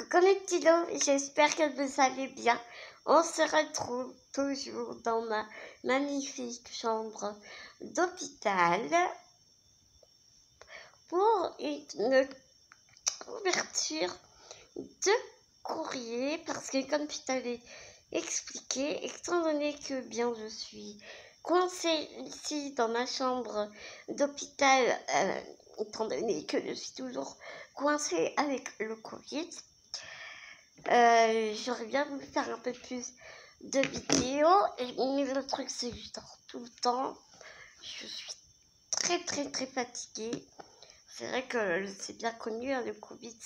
Coucou mes petits loups, j'espère que vous allez bien. On se retrouve toujours dans ma magnifique chambre d'hôpital pour une ouverture de courrier parce que comme je t'avais expliqué, étant donné que bien je suis coincée ici dans ma chambre d'hôpital, étant donné que je suis toujours coincée avec le Covid, j'aurais bien voulu faire un peu plus de vidéos, mais le truc c'est que je dors tout le temps. Je suis très fatiguée. C'est vrai que c'est bien connu, hein, le Covid,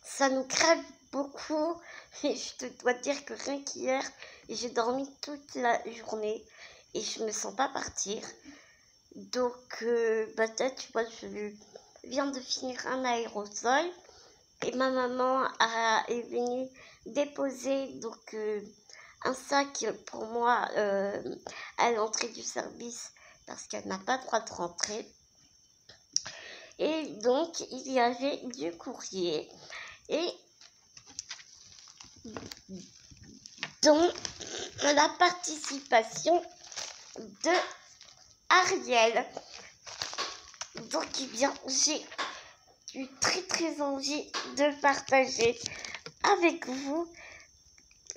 ça nous crève beaucoup. Et je te dois dire que rien qu'hier, j'ai dormi toute la journée et je me sens pas partir. Donc, tu vois, je viens de finir un aérosol. Et ma maman est venue déposer donc un sac pour moi à l'entrée du service parce qu'elle n'a pas le droit de rentrer. Et donc il y avait du courrier et dont la participation de Ariel. Donc eh bien j'ai eu très envie de partager avec vous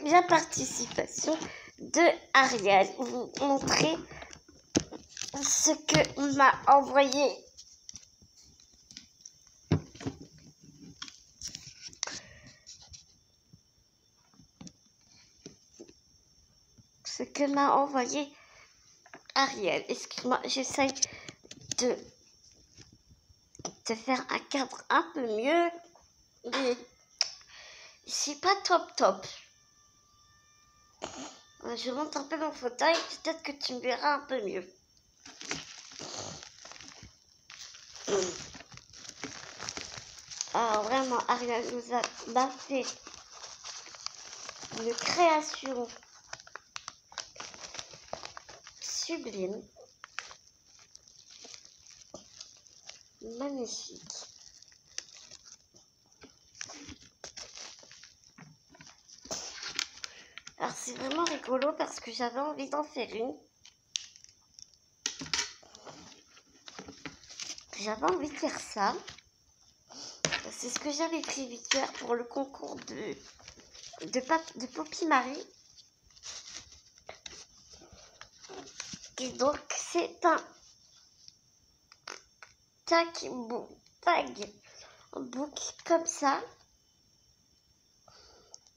la participation de Ariel. Vous montrer ce que m'a envoyé Ariel. Excuse-moi, j'essaye de faire un cadre un peu mieux, mais c'est pas top. Je monte un peu mon fauteuil, peut-être que tu me verras un peu mieux. Alors vraiment, Ariel nous a fait une création sublime, magnifique. Alors c'est vraiment rigolo parce que j'avais envie d'en faire une. J'avais envie de faire ça. C'est ce que j'avais prévu de faire pour le concours de Poppy Marie. Et donc c'est un tag book comme ça.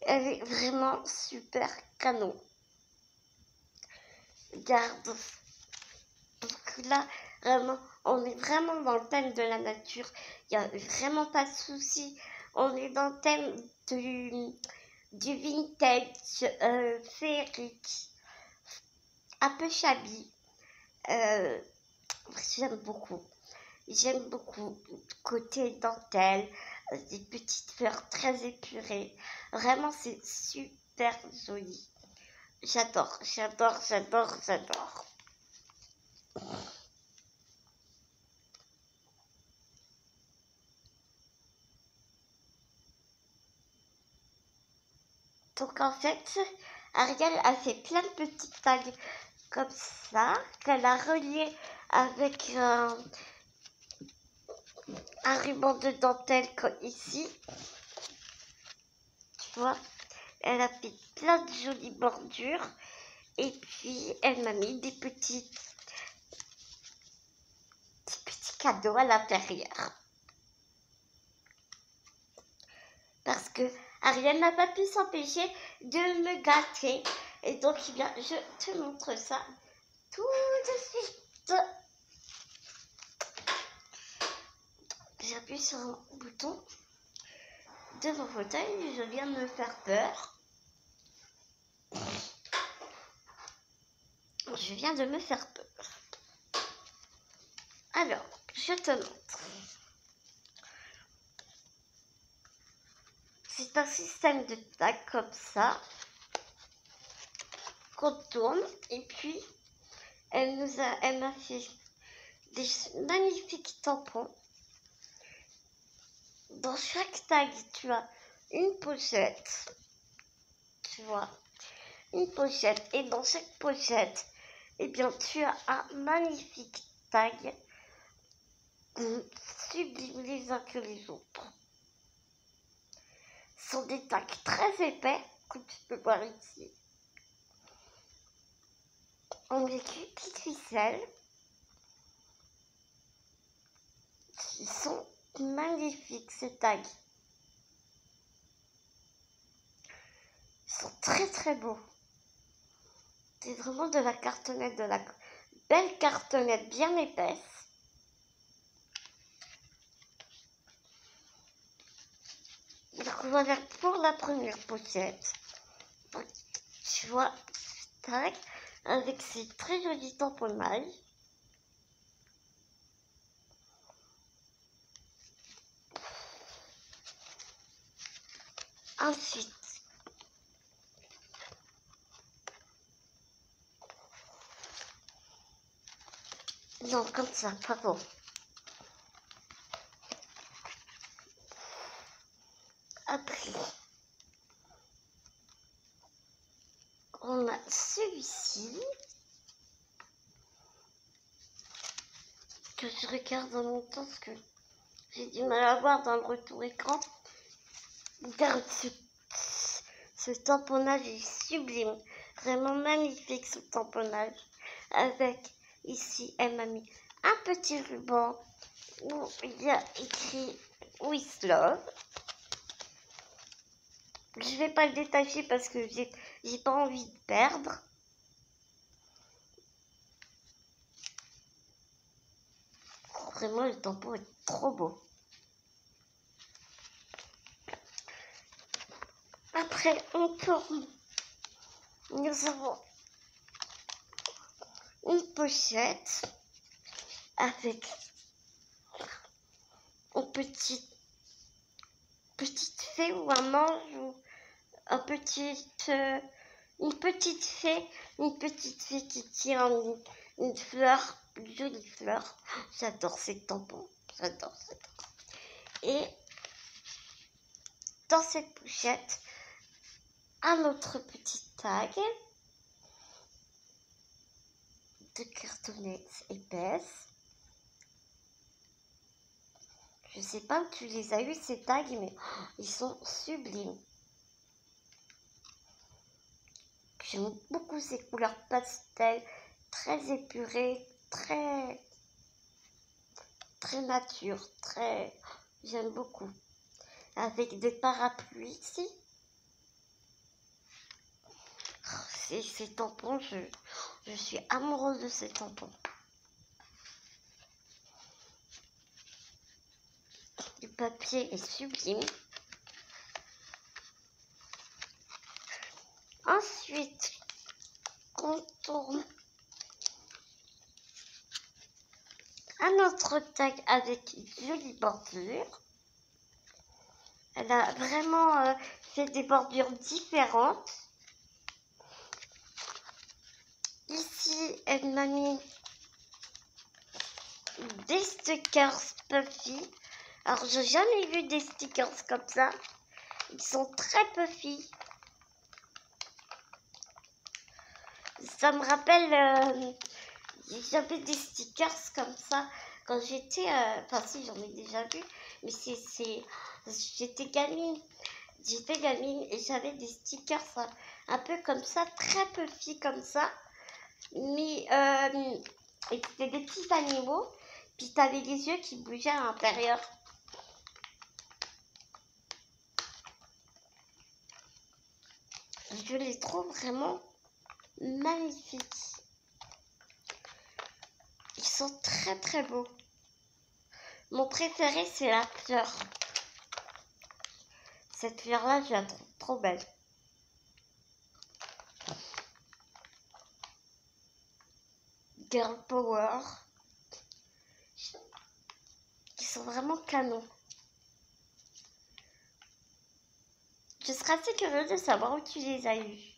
Elle est vraiment super canon. Regarde. Donc là, vraiment, on est vraiment dans le thème de la nature. Il n'y a vraiment pas de souci. On est dans le thème du vintage, féerique, un peu shabby. J'aime beaucoup. Côté dentelle, des petites fleurs très épurées. Vraiment, c'est super joli. J'adore. Donc en fait, Ariel a fait plein de petits tags comme ça, qu'elle a relié avec un ruban de dentelle comme ici. Tu vois, elle a fait plein de jolies bordures. Et puis, elle m'a mis des petits cadeaux à l'intérieur. Parce que Ariel n'a pas pu s'empêcher de me gâter. Et donc, eh bien, je te montre ça tout de suite. J'appuie sur un bouton de mon fauteuil. Je viens de me faire peur. Alors, je te montre. C'est un système de tag comme ça qu'on tourne et puis elle m'a fait des magnifiques tampons dans chaque tag, tu as une pochette. Tu vois, une pochette. Et dans chaque pochette, eh bien, tu as un magnifique tag sublimes les uns que les autres. Ce sont des tags très épais, comme tu peux voir ici. On met une petite ficelle. Ils sont magnifiques, ces tags. Ils sont très très beaux. C'est vraiment de la cartonnette, de la belle cartonnette bien épaisse. Donc voilà pour la première pochette. Donc, tu vois, tac, avec ces très jolis tamponnages. Ensuite, non, comme ça, pas bon. Après, on a celui-ci que je regarde en même temps parce que j'ai du mal à voir dans le retour écran. Regarde, ce tamponnage est sublime, vraiment magnifique ce tamponnage. Avec ici, elle m'a mis un petit ruban où il y a écrit With Love. Je vais pas le détacher parce que j'ai pas envie de perdre. Vraiment, le tampon est trop beau. Après, on tourne. Nous avons une pochette avec une petite fée ou un ange ou une petite fée qui tient une fleur, une jolie fleur. J'adore ces tampons, j'adore ces tampons. Et dans cette pochette, un autre petit tag de cartonnette épaisse. Je sais pas où tu les as eu ces tags, mais ils sont sublimes. J'aime beaucoup ces couleurs pastel, très épurées, très nature, j'aime beaucoup. Avec des parapluies ici. Ces tampons, je suis amoureuse de ces tampons. Le papier est sublime. Ensuite, on tourne un autre tag avec une jolie bordure. Elle a vraiment fait des bordures différentes. Ici, elle m'a mis des stickers puffy. Alors, j'ai jamais vu des stickers comme ça. Ils sont très puffy. Ça me rappelle, j'avais des stickers comme ça quand j'étais, enfin si j'en ai déjà vu, mais j'étais gamine et j'avais des stickers un peu comme ça, très puffy comme ça, mais et c'était des petits animaux, puis t'avais les yeux qui bougeaient à l'intérieur. Je les trouve vraiment magnifiques. Ils sont très très beaux. Mon préféré, c'est la fleur. Cette fleur-là, je la trouve trop belle. Girl Power. Ils sont vraiment canons. Je serais assez curieuse de savoir où tu les as eus.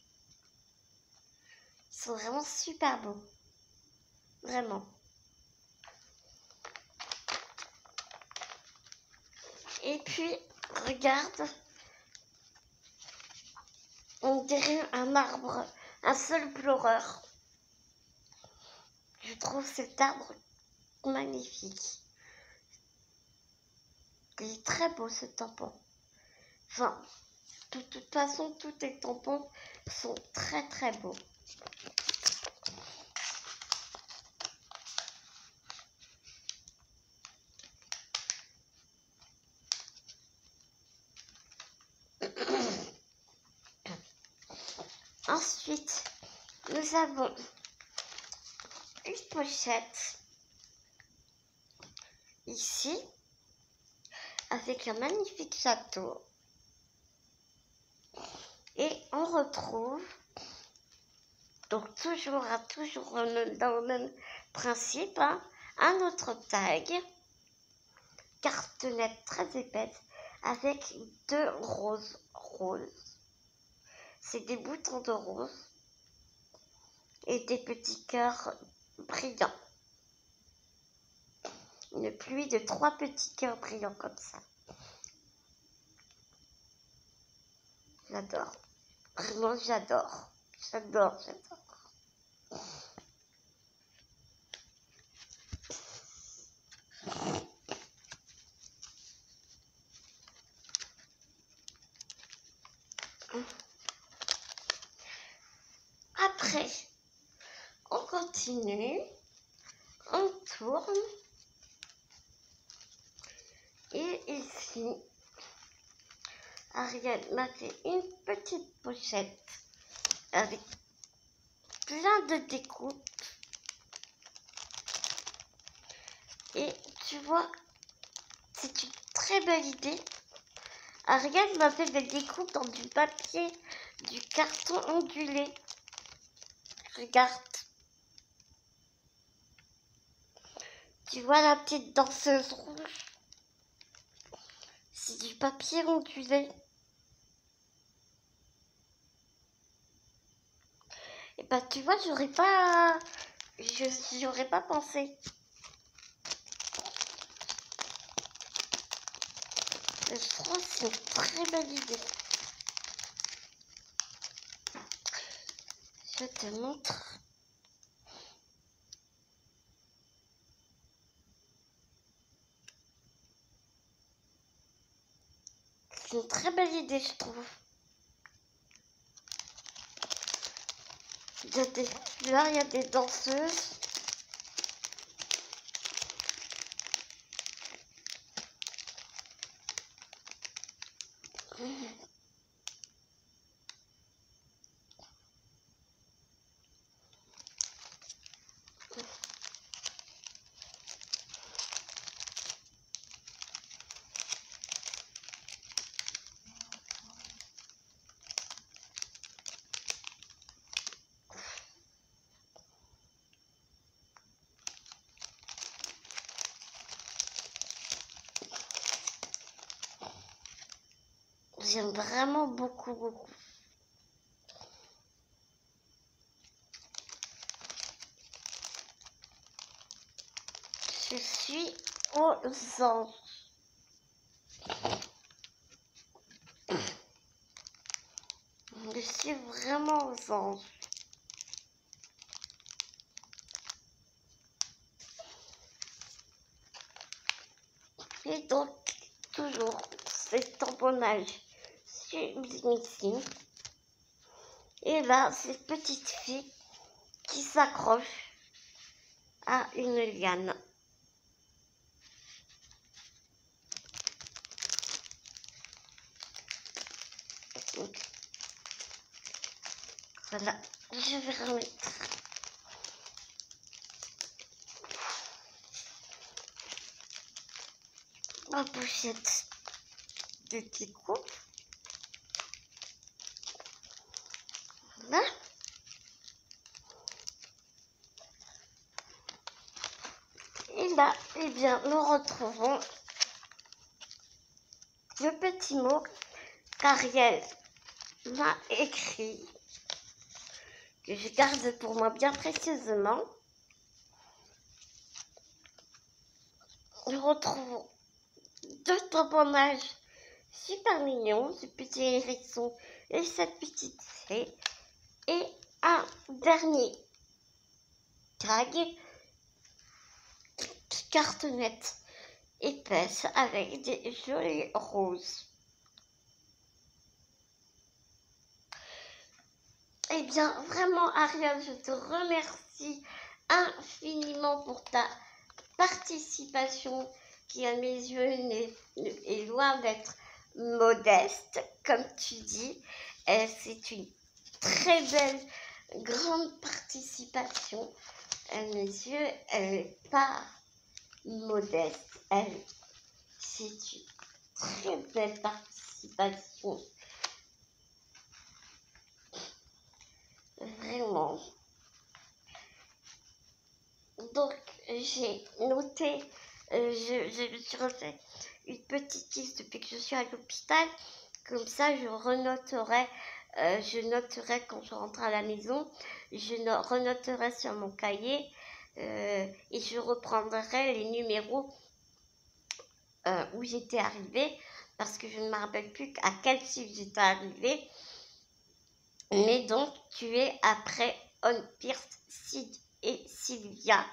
Ils sont vraiment super beaux. Vraiment. Et Et puis, regarde, on dirait un arbre, un seul pleureur. Je trouve cet arbre magnifique. Il est très beau ce tampon. Enfin, de toute façon, tous les tampons sont très très beaux. Ensuite, nous avons une pochette ici avec un magnifique château. Et on retrouve, donc toujours dans le même principe, hein, un autre tag, cartonnette très épaisse, avec 2 roses. C'est des boutons de rose et des petits cœurs brillants. Une pluie de 3 petits cœurs brillants comme ça. J'adore. Vraiment, j'adore. J'adore. Après, on continue. On tourne. Et ici, Ariel m'a fait une petite pochette avec plein de découpes. Et tu vois, c'est une très belle idée. Ariel m'a fait des découpes dans du papier, du carton ondulé. Regarde. Tu vois la petite danseuse rouge? C'est du papier ondulé. Et bah tu vois, j'aurais pas pensé. Je trouve que c'est une très belle idée. Je te montre. C'est une très belle idée, je trouve. Là, il y a des danseuses. J'aime vraiment beaucoup. Je suis aux anges. Je suis vraiment aux anges. Et donc, toujours, c'est tamponnage ici. Et là, cette petite fille qui s'accroche à une liane. Donc, voilà, je vais remettre. Ma pochette de découpe. Voilà. Et là, eh bien, nous retrouvons le petit mot qu'Ariel m'a écrit, que je garde pour moi bien précieusement. Nous retrouvons deux tamponnages super mignons, ce petit hérisson et cette petite fée. Et un dernier tag, cartonnette épaisse avec des jolis roses. Eh bien, vraiment, Ariel, je te remercie infiniment pour ta participation qui, à mes yeux, est loin d'être modeste, comme tu dis. C'est une très belle, grande participation. À mes yeux, elle n'est pas modeste. C'est une très belle participation. Vraiment. Donc, j'ai noté, je me suis refait une petite liste depuis que je suis à l'hôpital. Comme ça, je noterai quand je rentre à la maison. Je renoterai sur mon cahier et je reprendrai les numéros où j'étais arrivée. Parce que je ne me rappelle plus à quel chiffre j'étais arrivée. Mais donc, tu es après On Pierce, Sid et Sylvia.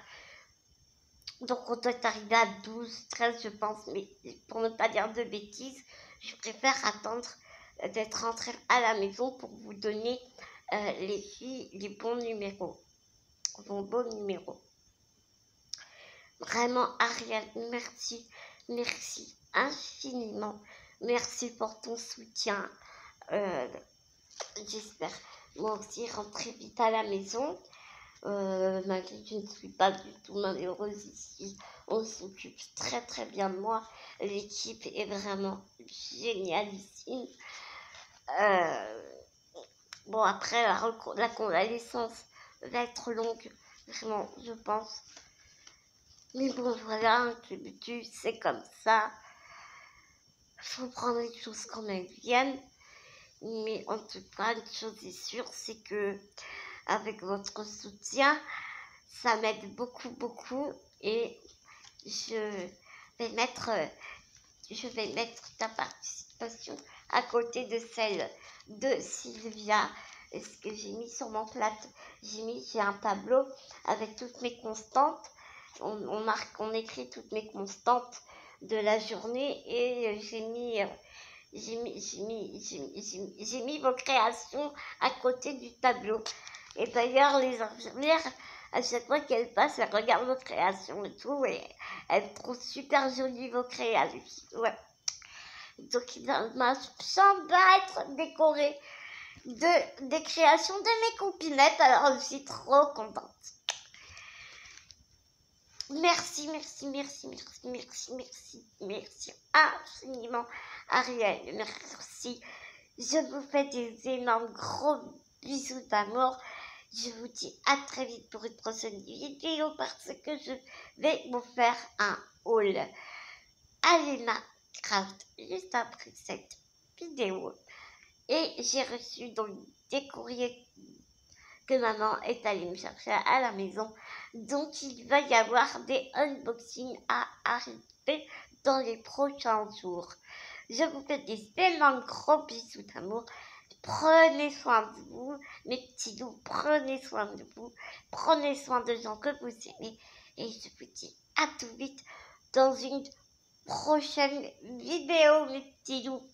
Donc, on doit arriver à 12, 13, je pense. Mais pour ne pas dire de bêtises, je préfère attendre d'être rentrée à la maison pour vous donner les filles, les bons numéros. Vraiment, Ariel, merci. Merci infiniment. Merci pour ton soutien. J'espère moi aussi rentrer vite à la maison. Malgré que je ne suis pas du tout malheureuse ici, on s'occupe très très bien de moi. L'équipe est vraiment génialissime. Bon, après, la convalescence va être longue, vraiment, je pense. Mais bon, voilà, tu c'est comme ça. Faut prendre les choses comme elles viennent. Mais en tout cas, une chose est sûre, c'est que avec votre soutien, ça m'aide beaucoup, beaucoup. Et je vais mettre ta participation à côté de celle de Sylvia. Et ce que j'ai mis sur mon plateau, j'ai un tableau avec toutes mes constantes. On écrit toutes mes constantes de la journée et j'ai mis vos créations à côté du tableau. Et d'ailleurs, les infirmières, à chaque fois qu'elles passent, elles regardent vos créations et tout, et elles trouvent super jolies vos créations. Ouais. Donc, ma chambre va être décorée des créations de mes copinettes, alors je suis trop contente. Merci infiniment, Ariel. Merci. Je vous fais des énormes gros bisous d'amour. Je vous dis à très vite pour une prochaine vidéo parce que je vais vous faire un haul Alena Craft juste après cette vidéo. Et j'ai reçu donc des courriers que maman est allée me chercher à la maison. Donc il va y avoir des unboxings à arriver dans les prochains jours. Je vous fais des énormes gros bisous d'amour. Prenez soin de vous, mes petits loups. Prenez soin de vous. Prenez soin de gens que vous aimez. Et je vous dis à tout vite dans une prochaine vidéo, mes petits loups.